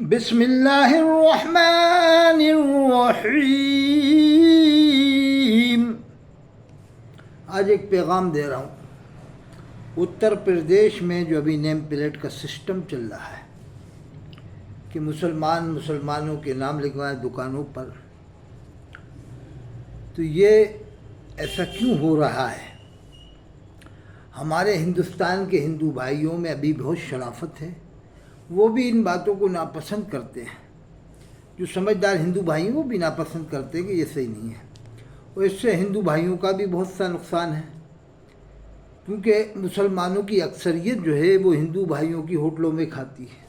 بسم اللہ الرحمن الرحیم۔ آج ایک پیغام دے رہا ہوں۔ اتر پردیش میں جو ابھی نیم پلیٹ کا سسٹم چل رہا ہے کہ مسلمانوں کے نام لکھوائیں دکانوں پر، تو یہ ایسا کیوں ہو رہا ہے؟ ہمارے ہندوستان کے ہندو بھائیوں میں ابھی بہت شرافت ہے، وہ بھی ان باتوں کو ناپسند کرتے ہیں۔ جو سمجھدار ہندو بھائی وہ بھی ناپسند کرتے ہیں کہ یہ صحیح نہیں ہے، اور اس سے ہندو بھائیوں کا بھی بہت سا نقصان ہے، کیونکہ مسلمانوں کی اکثریت جو ہے وہ ہندو بھائیوں کی ہوٹلوں میں کھاتی ہے۔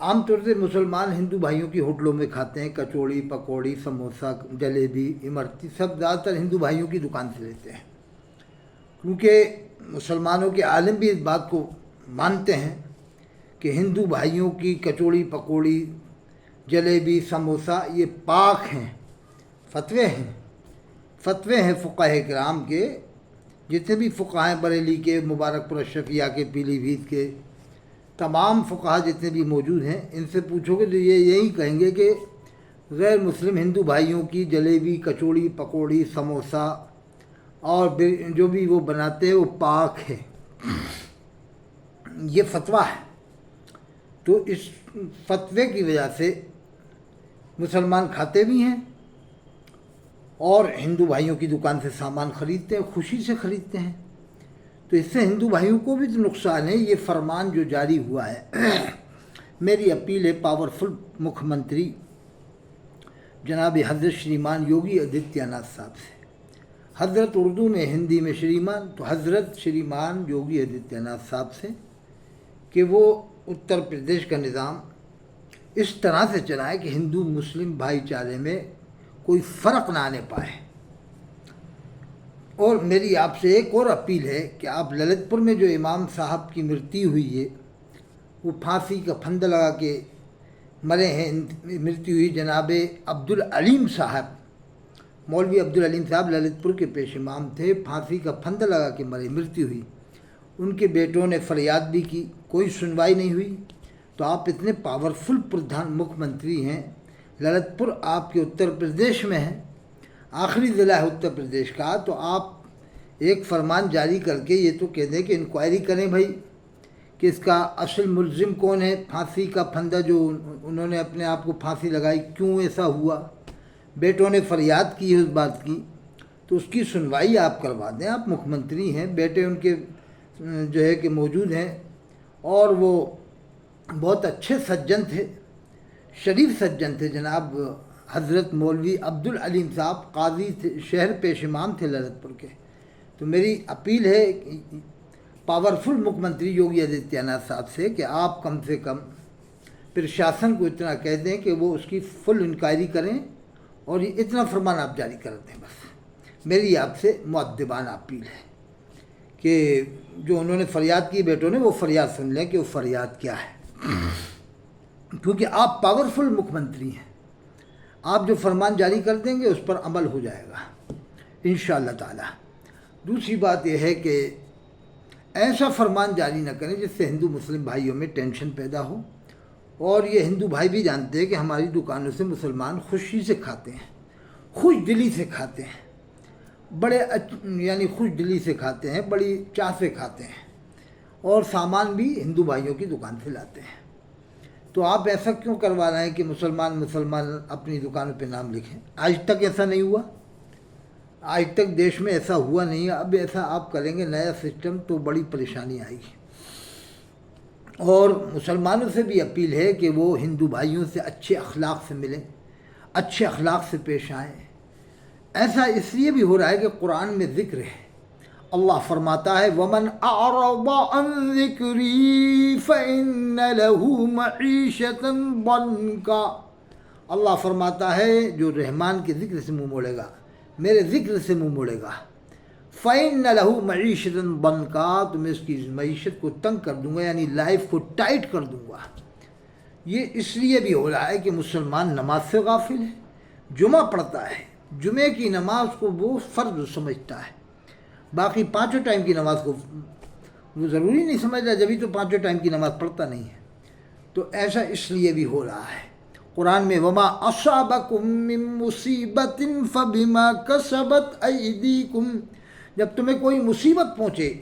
عام طور سے مسلمان ہندو بھائیوں کی ہوٹلوں میں کھاتے ہیں، کچوڑی، پکوڑی، سموسہ، جلیبی، امرتی سب زیادہ تر ہندو بھائیوں کی دکان سے لیتے ہیں، کیونکہ مسلمانوں کے عالم بھی اس بات کو مانتے ہیں کہ ہندو بھائیوں کی کچوڑی، پکوڑی، جلیبی، سموسہ یہ پاک ہیں، فتوے ہیں فقہائے کرام کے، جتنے بھی فقہ ہیں، بریلی کے، مبارک پور اشرفیہ کے، پیلی بھیت کے، تمام فقہ جتنے بھی موجود ہیں، ان سے پوچھو گے تو یہ یہی کہیں گے کہ غیر مسلم ہندو بھائیوں کی جلیبی، کچوڑی، پکوڑی، سموسہ اور جو بھی وہ بناتے ہیں وہ پاک ہے۔ یہ فتویٰ ہے، تو اس فتوے کی وجہ سے مسلمان کھاتے بھی ہیں اور ہندو بھائیوں کی دکان سے سامان خریدتے ہیں، خوشی سے خریدتے ہیں۔ تو اس سے ہندو بھائیوں کو بھی تو نقصان ہے۔ یہ فرمان جو جاری ہوا ہے، میری اپیل ہے پاورفل مکھ منتری جناب حضرت شریمان یوگی آدتیہ ناتھ صاحب سے، حضرت اردو میں، ہندی میں شریمان، تو حضرت شریمان یوگی آدتیہ ناتھ صاحب سے کہ وہ اتر پردیش کا نظام اس طرح سے چلائے کہ ہندو مسلم بھائی چارے میں کوئی فرق نہ آنے پائے۔ اور میری آپ سے ایک اور اپیل ہے کہ آپ للت پور میں جو امام صاحب کی مرتی ہوئی ہے، وہ پھانسی کا پھندہ لگا کے مرے ہیں، مرتی ہوئی جناب عبدالعلیم صاحب، مولوی عبدالعلیم صاحب للت پور کے پیش امام تھے، پھانسی کا پھندہ لگا کے مرے، مرتی ہوئی۔ ان کے بیٹوں نے فریاد بھی کی، کوئی سنوائی نہیں ہوئی۔ تو آپ اتنے پاورفل مکھ منتری ہیں، للت پور آپ کے اتر پردیش میں ہے، آخری ضلع ہے اتر پردیش کا، تو آپ ایک فرمان جاری کر کے یہ تو کہہ دیں کہ انکوائری کریں بھائی کہ اس کا اصل ملزم کون ہے، پھانسی کا پھندہ جو انہوں نے اپنے آپ کو پھانسی لگائی، کیوں ایسا ہوا؟ بیٹوں نے فریاد کی ہے اس بات کی، تو اس کی سنوائی آپ کروا دیں۔ آپ مکھ منتری ہیں، بیٹے ان کے جو ہے کہ موجود ہیں، اور وہ بہت اچھے سجن تھے، شریف سجن تھے جناب حضرت مولوی عبدالعلیم صاحب، قاضی تھے، شہر پیش امام تھے للت پور کے۔ تو میری اپیل ہے پاورفل مکھ منتری یوگی آدتیہ ناتھ صاحب سے کہ آپ کم سے کم پرشاسن کو اتنا کہہ دیں کہ وہ اس کی فل انکوائری کریں، اور یہ اتنا فرمان آپ جاری کر دیں بس۔ میری آپ سے مؤدبانہ اپیل ہے کہ جو انہوں نے فریاد کی بیٹوں نے، وہ فریاد سن لیں کہ وہ فریاد کیا ہے، کیونکہ آپ پاورفل مکھ منتری ہیں۔ آپ جو فرمان جاری کر دیں گے اس پر عمل ہو جائے گا انشاءاللہ تعالی۔ دوسری بات یہ ہے کہ ایسا فرمان جاری نہ کریں جس سے ہندو مسلم بھائیوں میں ٹینشن پیدا ہو، اور یہ ہندو بھائی بھی جانتے ہیں کہ ہماری دکانوں سے مسلمان خوشی سے کھاتے ہیں، خوش دلی سے کھاتے ہیں، بڑے یعنی خوش دلی سے کھاتے ہیں، بڑی چاہ سے کھاتے ہیں، اور سامان بھی ہندو بھائیوں کی دکان سے لاتے ہیں۔ تو آپ ایسا کیوں کروا رہے ہیں کہ مسلمان اپنی دکانوں پہ نام لکھیں؟ آج تک ایسا نہیں ہوا، آج تک دیش میں ایسا ہوا نہیں ہے۔ اب ایسا آپ کریں گے نیا سسٹم تو بڑی پریشانی آئے گی۔ اور مسلمانوں سے بھی اپیل ہے کہ وہ ہندو بھائیوں سے اچھے اخلاق سے ملیں، اچھے اخلاق سے پیش آئیں۔ ایسا اس لیے بھی ہو رہا ہے کہ قرآن میں ذکر ہے، اللہ فرماتا ہے وَمَنْ أَعْرَضَ عَنْ ذِكْرِي فَإِنَّ لَهُ مَعِيشَةً ضَنْكًا۔ اللہ فرماتا ہے جو رحمان کے ذکر سے منہ موڑے گا، میرے ذکر سے منہ موڑے گا، فَإِنَّ لَهُ مَعِيشَةً ضَنْكًا، تو میں اس کی معیشت کو تنگ کر دوں گا، یعنی لائف کو ٹائٹ کر دوں گا۔ یہ اس لیے بھی ہو رہا ہے کہ مسلمان نماز سے غافل ہے، جمعہ پڑھتا ہے، جمعے کی نماز کو وہ فرض سمجھتا ہے، باقی پانچوں ٹائم کی نماز کو وہ ضروری نہیں سمجھتا، جبھی تو پانچوں ٹائم کی نماز پڑھتا نہیں ہے۔ تو ایسا اس لیے بھی ہو رہا ہے۔ قرآن میں وما اصابکم من مصیبت فبما کسبت ایدیکم، جب تمہیں کوئی مصیبت پہنچے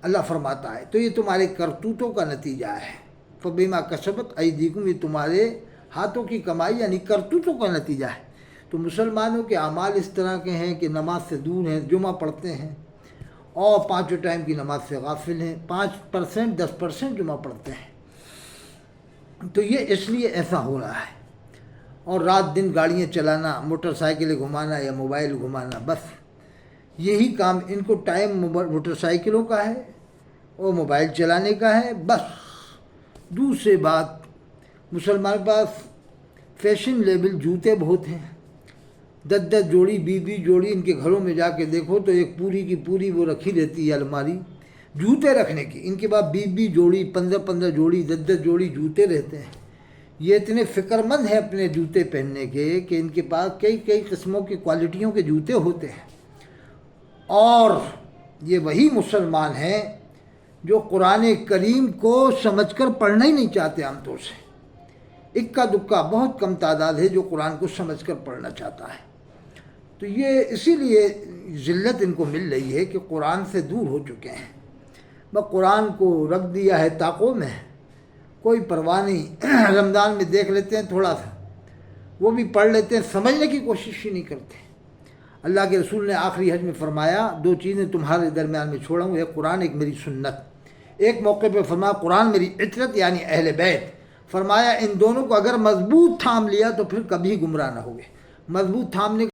اللہ فرماتا ہے تو یہ تمہارے کرتوتوں کا نتیجہ ہے۔ فبما کسبت ایدیکم، یہ تمہارے ہاتھوں کی کمائی یعنی کرتوتوں کا نتیجہ ہے۔ تو مسلمانوں کے اعمال اس طرح کے ہیں کہ نماز سے دور ہیں، جمعہ پڑھتے ہیں اور 5 ٹائم کی نماز سے غافل ہیں، 5% 10% جمعہ پڑھتے ہیں۔ تو یہ اس لیے ایسا ہو رہا ہے۔ اور رات دن گاڑیاں چلانا، موٹر سائیکلیں گھمانا یا موبائل گھمانا، بس یہی کام ان کو ٹائم موٹر سائیکلوں کا ہے اور موبائل چلانے کا ہے بس۔ دوسری بات، مسلمان کے پاس فیشن لیبل جوتے بہت ہیں، 10 جوڑی 20 جوڑی، ان کے گھروں میں جا کے دیکھو تو ایک پوری کی پوری وہ رکھی رہتی ہے الماری جوتے رکھنے کی، ان کے بعد 20 جوڑی 15 جوڑی 10 جوڑی جوتے رہتے ہیں۔ یہ اتنے فکر مند ہیں اپنے جوتے پہننے کے کہ ان کے پاس کئی قسموں کی کوالٹیوں کے جوتے ہوتے ہیں۔ اور یہ وہی مسلمان ہیں جو قرآن کریم کو سمجھ کر پڑھنا ہی نہیں چاہتے عام طور سے۔ اکا دکا بہت کم تعداد ہے جو قرآن کو سمجھ کر پڑھنا چاہتا ہے۔ تو یہ اسی لیے ذلت ان کو مل رہی ہے کہ قرآن سے دور ہو چکے ہیں، بس قرآن کو رکھ دیا ہے طاقوں میں، کوئی پرواہ نہیں۔ رمضان میں دیکھ لیتے ہیں تھوڑا سا، وہ بھی پڑھ لیتے ہیں، سمجھنے کی کوشش ہی نہیں کرتے۔ اللہ کے رسول نے آخری حج میں فرمایا 2 چیزیں تمہارے درمیان میں چھوڑا ہوں، ایک قرآن ایک میری سنت۔ ایک موقع پہ فرمایا قرآن میری عترت یعنی اہل بیت، فرمایا ان دونوں کو اگر مضبوط تھام لیا تو پھر کبھی گمراہ نہ ہوگے۔ مضبوط تھامنے